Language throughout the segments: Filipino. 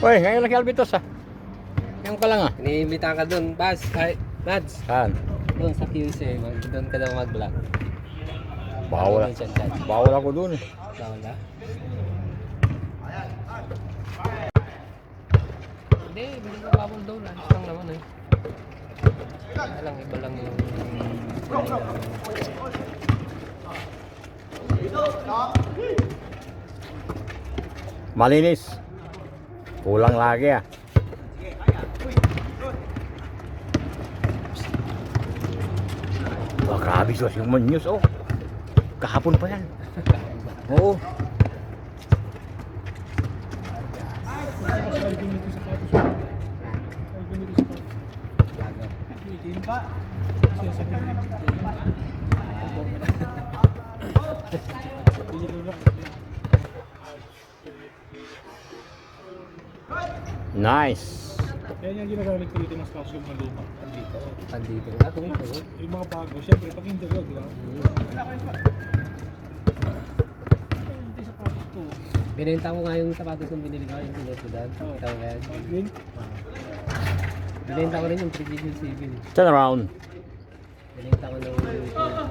Uy, ngayon lang Albitos ah. Ngayon ka lang ah. Iniimbitahan ka doon, Bas. Ay, Mads. Saan? Doon sa QC, doon ka daw mag-vlog. Bawal. Mention dyan. Bawal ako dun eh. Bawal na? Hindi ko bawal daw. Ayos lang naman eh. Kaya lang, iba lang yung... Malinis. Kulang lagi ah. Wah, grabe sos yung manyos oh. Kahapon pa yan. Oo. Nice. Yan yung ginagamit ko dito ng stasyon ng lupa. Dito. Pandito. Kung ito. Yung mga bago, syempre pag hindi ko, di ba? Hindi sapatos ko. Binenta mo nga yung sapatos kung binili ko yung pineto dad. Ikaw yan. Yun. Binenta ko rin yung Precision Civil. Turn around. Binenta ko ng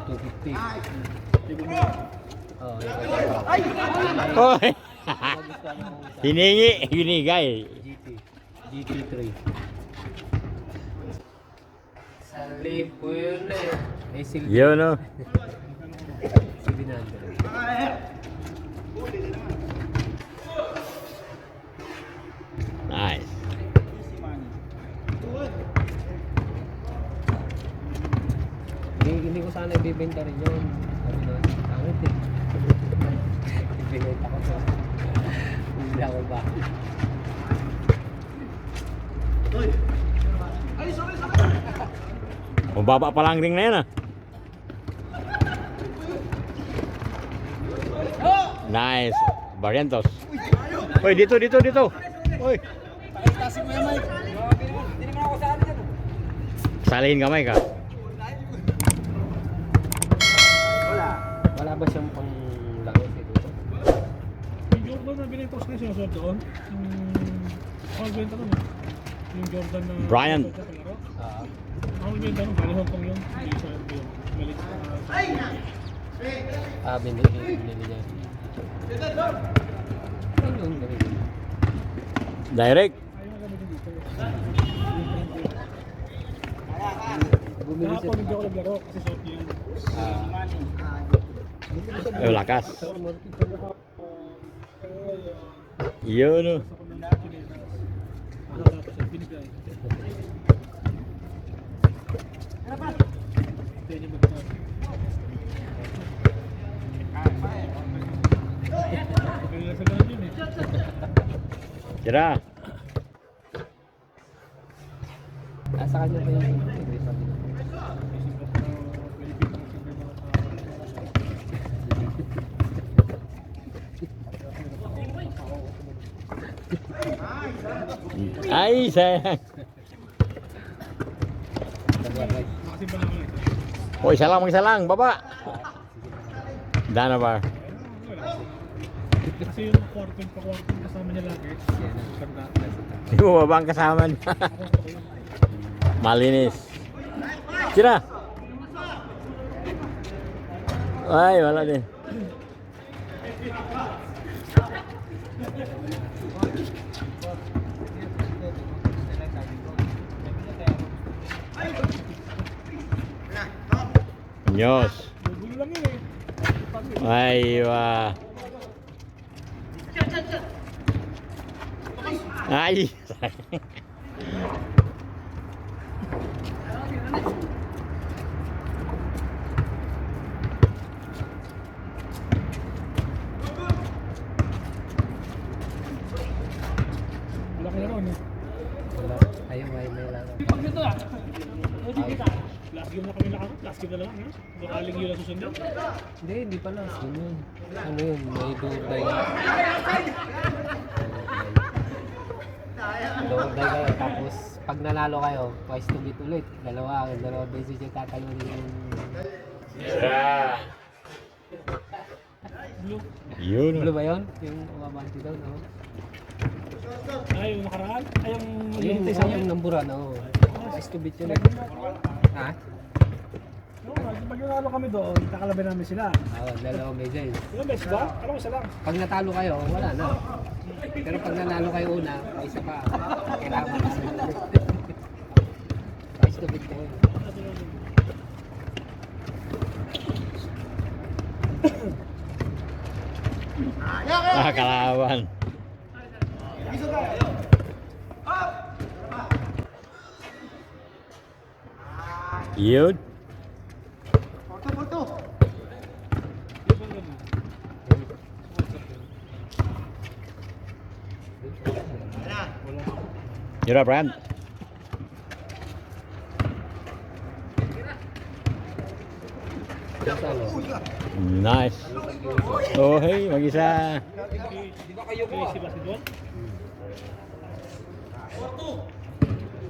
250. Oo, yung Oy. Hiningi, hinigay. GT3. Salib po yun eh. Eh, silbi. Yun oh. Silbi na. Nice. Hindi ko sana ibibenta rin yun. Sabi na, pangit eh. Ibibenta ko to. Hindi ako ba? Mababa pa lang ring na yan ah. Nice. Barrientos. Uy, dito. Uy. Salihin kamay ka. Wala ba siyang pang langit dito? Yung Jordan na binenta ko sa sinusunod doon. Yung benta ko no. Yung Jordan na... Brian. Ah. Ang benta ko, bali Hong Kong yun. Hindi sa yun. Galit. Binili niya. Ano yung binili? Direct. Ayaw na gamitin dito. Bumili siya. Kahapon hindi ako naglaro kasi short niya yun. Ay, lakas. Yun oh. Tapos yung binigay. Kaya niya magkakaroon. Kaya sa ganun yun eh. Tira. Sa kanya pa yung Ay, sayang. Nakasimba naman ito. O, isa lang. Baba. Dana bar. Kasi yung kwarto kasama niya lagi. Ganda. Hindi mo baba ang kasama niya. Malinis. Tira. Ay, wala din. Nyos. Gulo lang yun eh. Ay, wah. Ay. Wala kaya ron eh. wala. Ayaw, may lang. Pag nito ah. Last game na kami nakakot. Last game na lang ha. Bakaling yun ang susunod. Hindi pa lang. Yun. Ano yun? May dugay. Dugay kayo. Tapos, pag nanalo kayo, twice to beat ulit. Dalawa beses yung tatayo yung... Yeah. Blue. Yun. Blue ba yun? Yung umabanti daw, no? Ay, yung nakaraan? Ay, yung Yung maghihintay sa yung amin? numberan, oo. Nice to meet you na. Ha? Oo, pag nanalo kami doon, kakalaban namin sila. Oo, dalawang beses. Ilang beses ba? Alam ko isa lang. Pag natalo kayo, wala na. Pero pag nanalo kayo una, may isa pa. Kailangan kasi. Nice to meet you. Kalaban. Yun. You're up, Brad. Nice. Oh, hey, mag-isa. Si Basidon?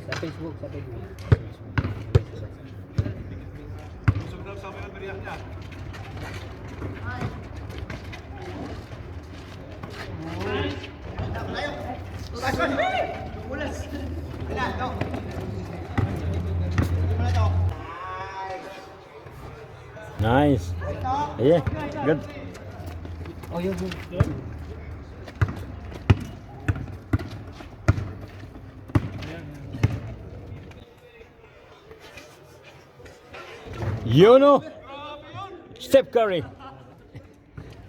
Sa Facebook, sa Facebook. Nice. Yeah, good. Oh, yun. Yun oh. Steph Curry.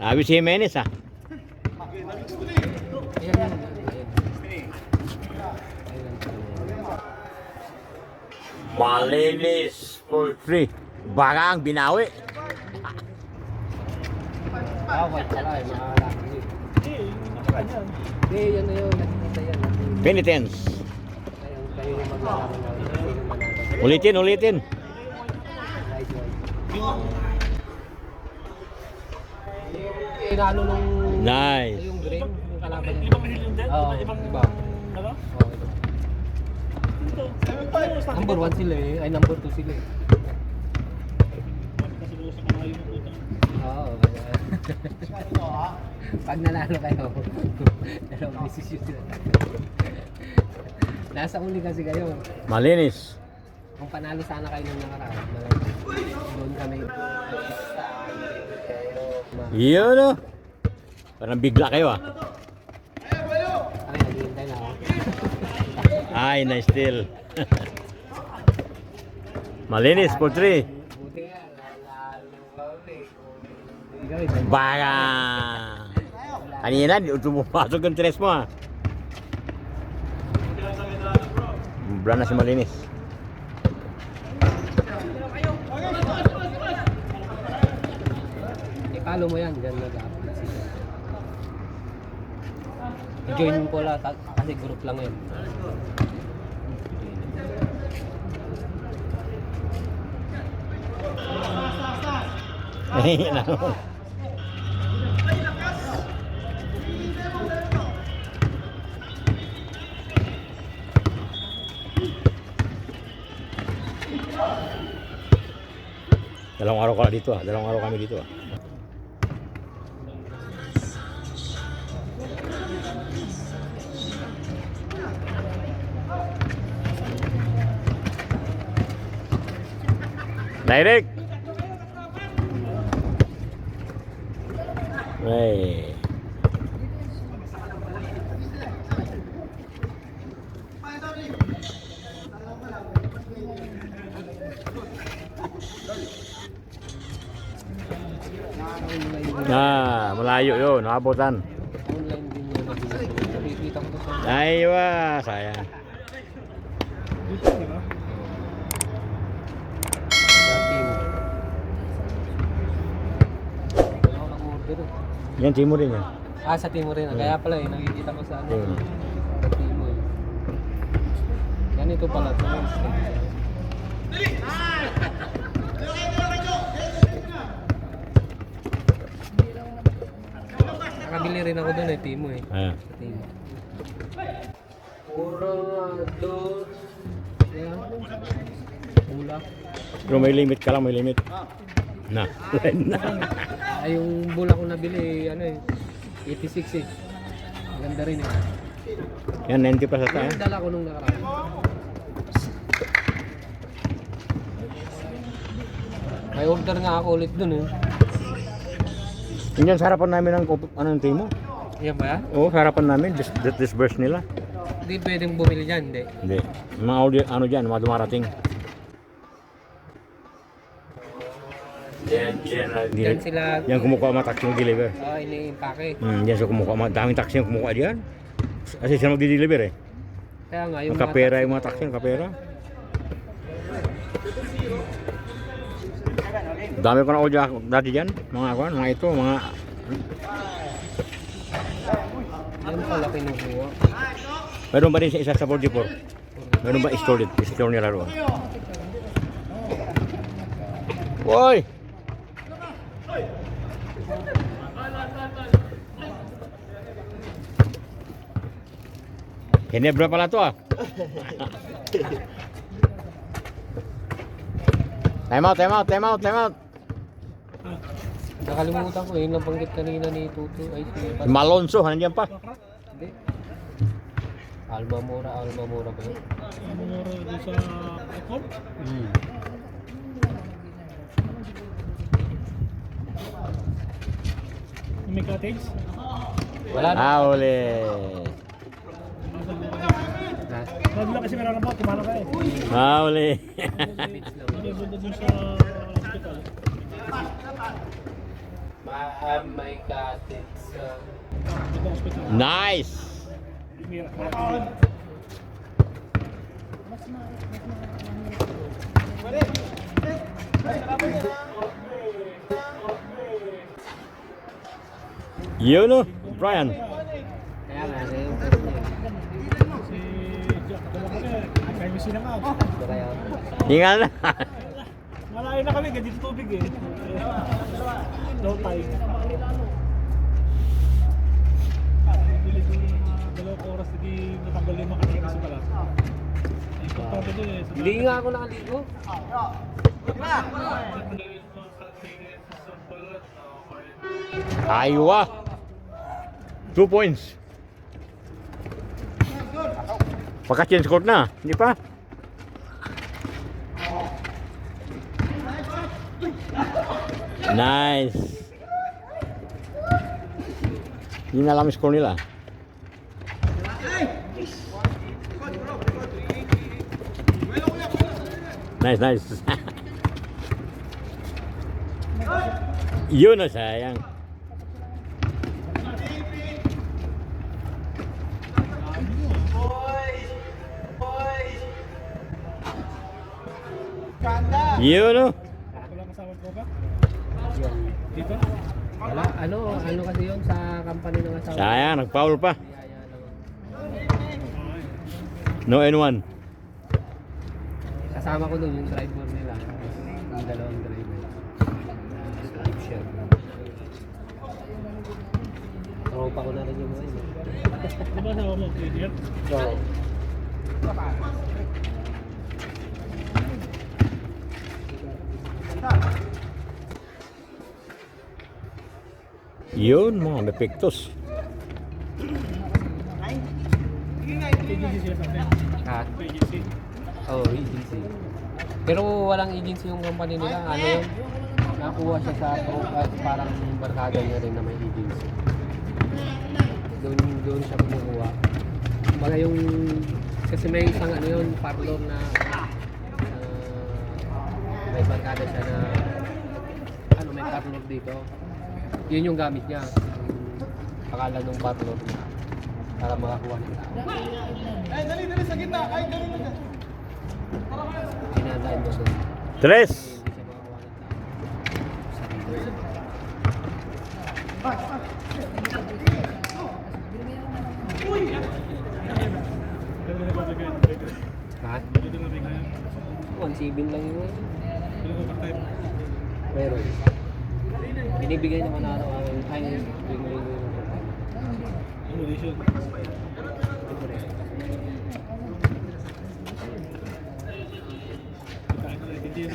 Sabi si Jimenez ah. Ayan, ayan. Malinis for 3. Baka ang binawi. Ah, white pala eh, mga lalaki. Hindi, yung nakaraan yan. Hindi, yan na yun. Nakikita yan. Penitence. Ayun, kayo yung maglalaman na sino manalo. Ulitin, ulitin. Right, right. Inalo nung... Nice. Yung green, yung kalaban niya. Ibang mahil yun din? Oo, Ibang... iba. Ano? Oh, ito. Dito. Number 1 sila eh. Ay, number 2 sila eh. Kasi doon sa kalayo mo puta. Oo. Pag nanalo kayo, dalawang decision sila. Nasa uli kasi kayo. Malinis. Kung panalo sana kayo nung nakaraan, doon kami. Yun oh. Parang bigla kayo ah. Ay, naghihintay na ako. Ay, nice steal. Malinis for 3. Buti nga, nanalo kami. Ikaw, ito. Baka. Kanina, pumapasok yung tres mo ah. Bra na si Malinis. I-follow mo yan, dyan nag-upload sila. I-join ko lang, kasi group lang yun. Ayun na. Dalawang araw ka dito ah. Dalawang araw kami dito ah. Direct. Hey. Malayo yun, nakabutan. Online din yun. Nakikita ko to sa Aywa, sayang. Dito, di ba? team. Ako nag-order eh. Yan, Timo rin yan. Ah, sa Timo rin. Kaya pala eh, nakikita ko sa ano. Timo. Sa Timo eh. Ganito pala ito. Nakabili rin ako doon eh, Timo eh. Ah. Sa Timo. Puro dos. Yan. Pula. Pero may limit ka lang, may limit. Na. Na. Ay, yung bola ko nabili, ano eh, 86 eh. Maganda rin eh. Yan, 90 plus ata. Yung dala ko nung nakaraan. May order nga ako ulit dun eh. Yan sa harapan namin ng anong team mo? Yan ba yan? Oo, sa harapan namin. Disburse nila. Hindi pwedeng bumili dyan, hindi. Hindi. Mga audio, ano dyan, mga dumarating. Yan sila. Yan kumukuha mga taxi mag-deliver. Ini-impake. Yan siya kumukuha. Daming taxi yung kumukuha diyan. Kasi siya mag-deliver eh. Kaya nga, yung Kapera yung mga taxi, yung kapera. Dami ko na audio dati dyan. Mga ito, mga... Yan pala kinukuha. Meron ba din sa isa sa 44? Meron ba stored? I-store nila roon. Woy! Hinebra pala to ah. Time out. Nakalimutan ko, yun lang banggit kanina ni Tutu. Ay, si Malonzo, nandiyan pa. Hindi. Alma Mora ba yun? Mura doon sa Econ. May cottage. Wala na. Uli. Bago lang kasi meron na ba, kumala ka eh. Uli. Nandun doon sa hospital. May cottage. Ito hospital. Nice. Mira. Yun o, Brian. Kaya nga, yung Si Jack, dala ko na. Kaya may sinangag. kaya. Hingal na. Malayo na kami, ganito tubig eh. Low tide. Bilis ko ng mga 2 oras, hindi natanggal yung mga kanina sa pala. Importante doon eh. Hindi nga ako nakaligo. Aywa. 2 points. Pagka-change court na, hindi pa? Nice. Hindi na alam yung score nila. Nice. Yun na sayang. Yun o. Walang kasama ko ba? Yun. Dito? Wala, ano kasi yun sa company ng asawa. Sayang, nag-foul pa. Kaya naman. No N1. Kasama ko doon yung driver nila. Yung dalawang driver. Sleep shirt. Tropa ko na rin yung mga yun. Diba asawa mo? Idiot? So, Yun, mga mepektos. Agency sila sa atin. ha? Agency. Oh, agency. Pero walang agency yung company nila. Ano yun? Nakuha siya sa parang barkada niya rin na may agency. Doon siya kumukuha. Kumbaga yung kasi may isang ano yun, parlor na may barkada siya na ano may parlor dito. Yun yung gamit niya. Yung pangalan ng parlor niya para makakuha ng tao. Ay, dali sa gitna. Ay, dali. Dinadaan mo doon. Tres. Hindi siya makakuha ng tao. Sarili. Dali na babigay. Ha? Dali na babigay. 1.7 lang yun. Dali ko part-time. Meron. Binibigay naman araw-araw. Ay, linggo-linggo yung Accommodation. Kain na rin din.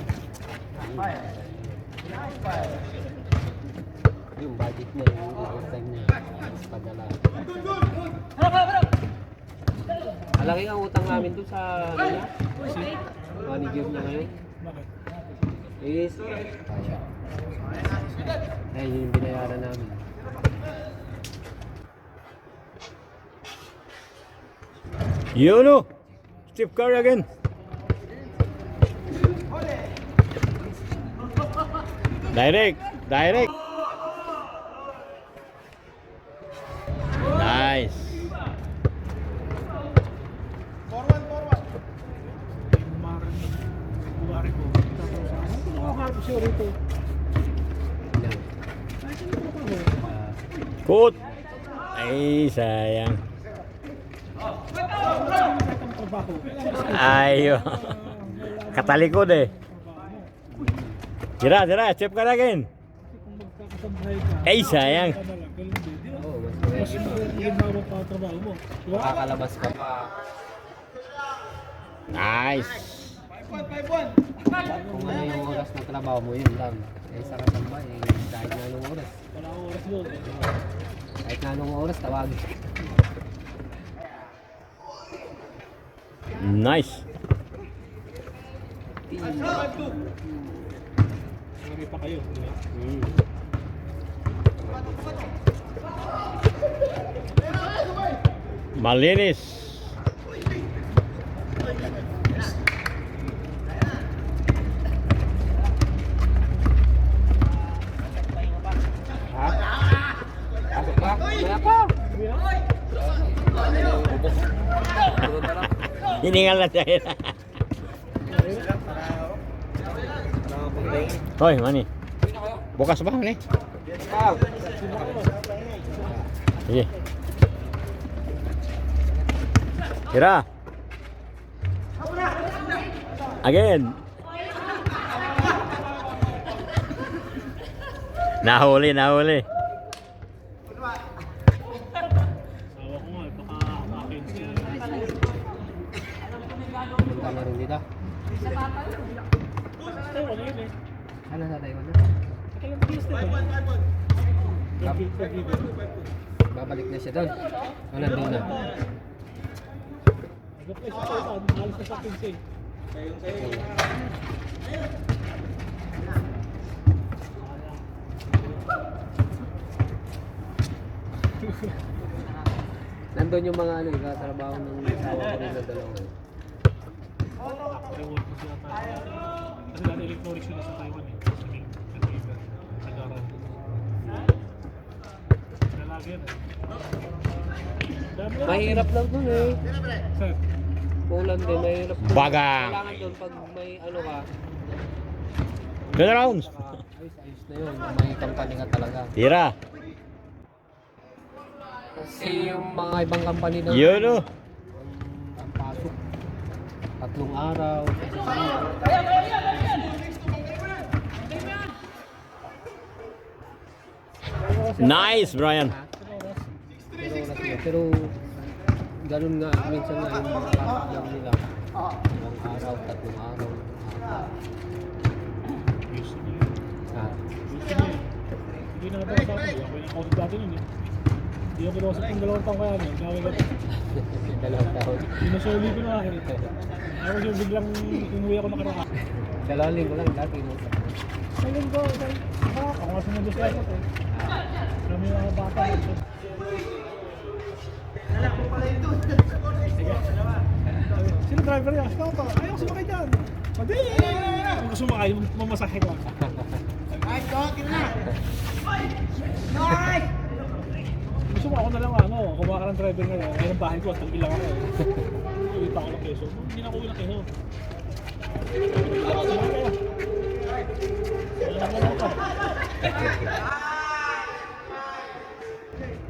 yung budget niya, yung overtime niya. Mas padala. Malaki ang utang namin doon sa ano niya, manager niya ngayon. Bakit? Is, ayun yung binayaran namin. Yun o. Steve Curry again. Direct. Direct. Nice. Buwari ko. Ano nakakapos siya rito? Yan. Kut. Ay, sayang. Ang trabaho. Ayo. Katalikod eh. Tira, tira. Chip ka again. Kung magkakasabay ka. Ay, sayang. ka na lang, ganun din. Di ba? Oo, mas Mas magiging magiging pa ang trabaho mo. Di ba? makakalabas ka pa. Nice. Kung ano yung oras ng trabaho mo, yun lang. Eh, sa kasabay, kahit na anong oras. Wala akong oras doon. Kahit na anong oras, tawagin. Nice. Marami pa kayo. Di ba? Malinis. Ha? Pasok pa? Maya pa! Hiningal na siya. Hoy, mani. Bukas ba ni? Sige. Tira. Again. Nahuli, nahuli. Sawa ko nga, baka umakin siya. Punta na rin dito. Ay, wala yun eh. Ano sa tayo na? Kailan bilis na ba? Babalik na siya doon. O nandun na. Nag-apply siya sa isa, alis na sa akin siya eh. Nandun yung mga ano, katrabaho ng asawa ko rin na dalawa. Ewan ko siya tayo. Kasi dati electronics yun sa Taiwan eh. Sige, nag-iba. Nag-aral. Lalaki yan eh. Dami na- Mahirap lang dun eh. Sir, Poland din, mahirap dun. Bagang. Kailangan dun pag may ano ka, 10 rounds. ayos na yun. May company ka talaga. Tira. Kasi yung mga ibang company na Yun o. ang pasok 3 araw. Nice, Brian. Pero ganun nga, minsan nga yung mga pasok lang nila. 2 araw, 3 araw. gusto niya yun. Ah, Gusto niya yun. Hindi na daw sa akin. Ako yung audit dati nun eh. Hindi ako pinawasap yung 2 taong kaya nun. Gawin ko. 2 taon. Pinasuli ko na akin ito. Ako yung biglang umuwi ako nakaraan. 2 linggo lang dati. No? Ayun ko, ako nga sumunod sa akin eh. Marami yung mga bata. Sino driver niya? Ikaw pa. Ayaw sumakay dyan. Pwede! Kung gusto sumakay, mamasahe ko. Gusto mo ako na lang ano, kumaka ng driver ngayon. Ngayon ang bahay ko at ilang ako. Uwi pa ako ng Quezon. Hindi na ako uwi ng Quezon.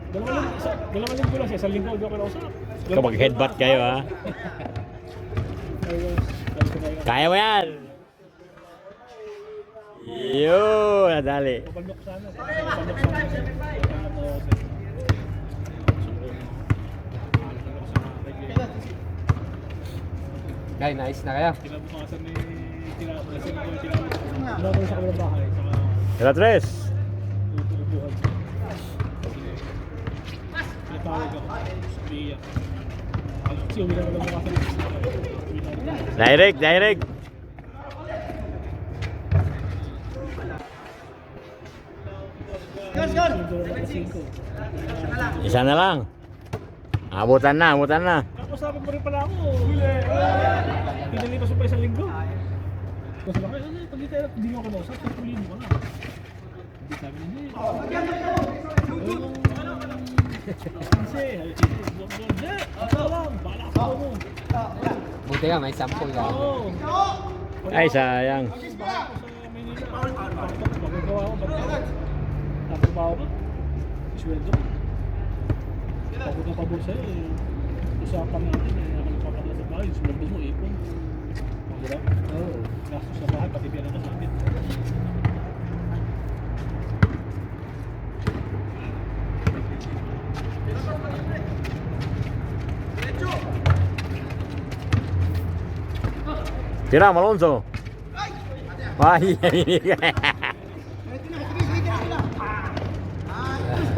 Dalawang linggo lang siya, 1 linggo hindi ako nausap. Kapag headbutt kayo ha. Kaya mo yan. Yun, nadali. Kapalok sana. Kapalok sana. Guys, nice na kaya. Kinabukasan ni Kinabukasan ko yung Kinabukasan sa kabilang bahay. Saka Tira, tres. tutulubuhan siya. Pinatawag ako sa Korea. Alam, Kasi uwi na lang mukha sa Direct, direct. Isa na lang. Abutan na, abutan na. Kakusapin mo rin pala ako. Pinalipas mo pa isang linggo. Kasi lang, pag hindi mo ako nausap, sapulihin mo ka na. Hindi sabi hindi. Kasi, hindi, ako lang, bala ako mo. Buti nga, may sample ka. Oo. Ay, sayang. Magagawa ko, ba't nagtrabaho ka? Isweldo ko. Pagod na pagod sa'yo eh. Usapan natin eh. Ako nagpapakala sa bahay. Sweldo mo, ipon. Mahirap. Oo. Gastos sa bahay, pati biyan ang kasabit. Tira, Malonzo. Ay,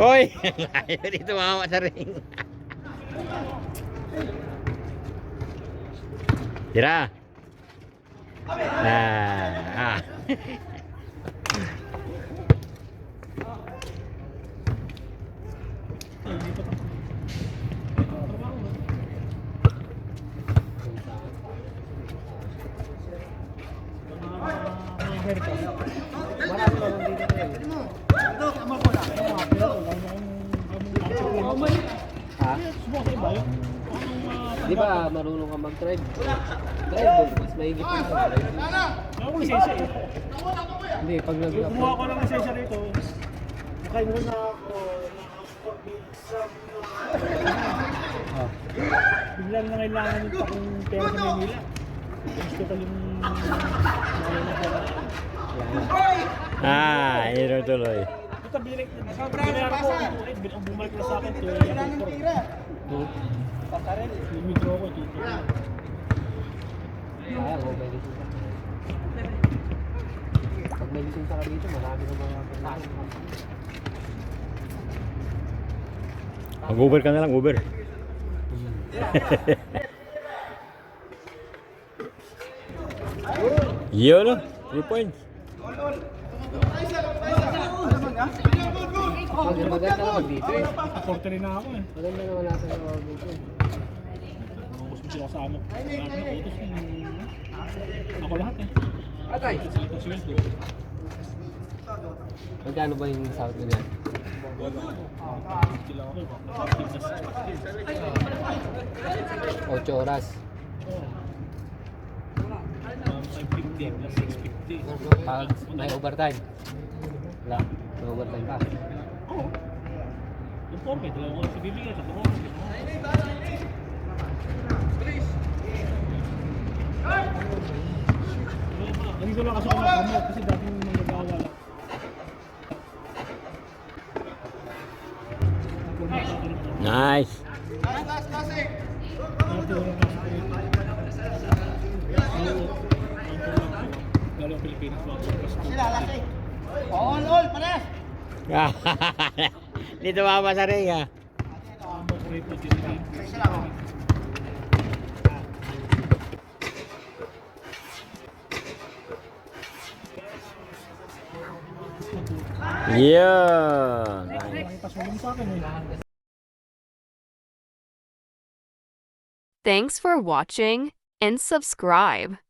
Hoy! Dito mawa sa ring. Tira. Ah. Marami naman dito eh. Ha? Di ba marunong ka mag-drive? Drive, mas mahigit pa sa drive. Ako lisensya eh. Hindi, pag Kumuha ko ng lisensya rito. Nakainulan na ako. Biglang na kailangan yung takong pera sa Manila. Gusto ko yung Ito tuloy. ito binayaran ko. Ang bumalik na sa akin to. Yung withdraw ko ito. Kaya ko, may lisensya. Pag may lisensya ka dito, marami na mga Mag-Uber ka na lang, Uber. Yun, 3 points. Maganda naman dito eh. Aporte rin na ako eh. Maganda naman nasa mga dito. Gusto mo sila kasama ko. Lahat ng utos ako lahat eh. Atay! Sila ko sweldo. Magkano ba yung sahod mo niyan? Sila ako. 8 oras. 550 plus 650. Pag may overtime. Wala. May overtime pa. Oo. Yung form eh. Dalawa ko sa bibigyan. Sa buko. Hindi ko lang kasi ako nakakamot kasi dati yung mga nag-aawala. Nice. Galing ang Pilipinas ba? All, pares! Dito mawa sa ring, ha. Yun. Pasulong sa akin eh. Thanks for watching and subscribe.